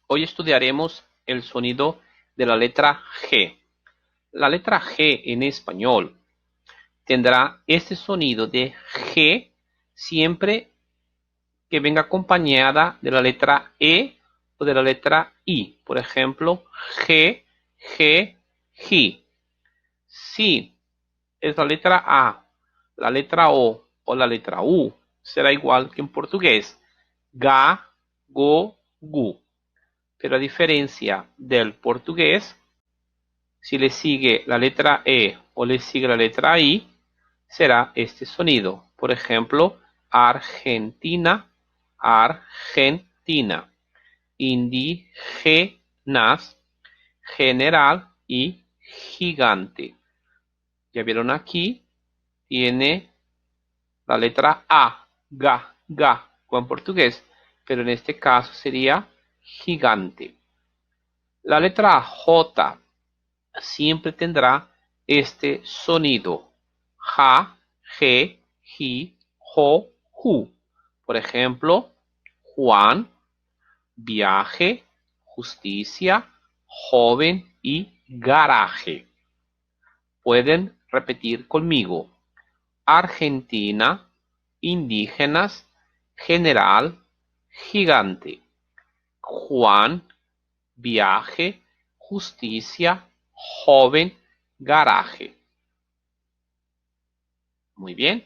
Hoy estudiaremos el sonido de la letra G. La letra G en español tendrá este sonido de G siempre que venga acompañada de la letra E o de la letra I. Por ejemplo, G, G, G. Si es la letra A, la letra O la letra U, será igual que en portugués. Ga, go, gu. Pero a diferencia del portugués, si le sigue la letra E o le sigue la letra I, será este sonido. Por ejemplo, Argentina, Argentina. Indígenas, general y gigante. Ya vieron aquí, tiene la letra A, ga, ga, como en portugués, pero en este caso sería gigante. La letra J siempre tendrá este sonido. Ja, je, ji, jo, ju. Por ejemplo, Juan, viaje, justicia, joven y garaje. Pueden repetir conmigo. Argentina, indígenas, general, gigante. Juan, viaje, justicia, joven, garaje. Muy bien.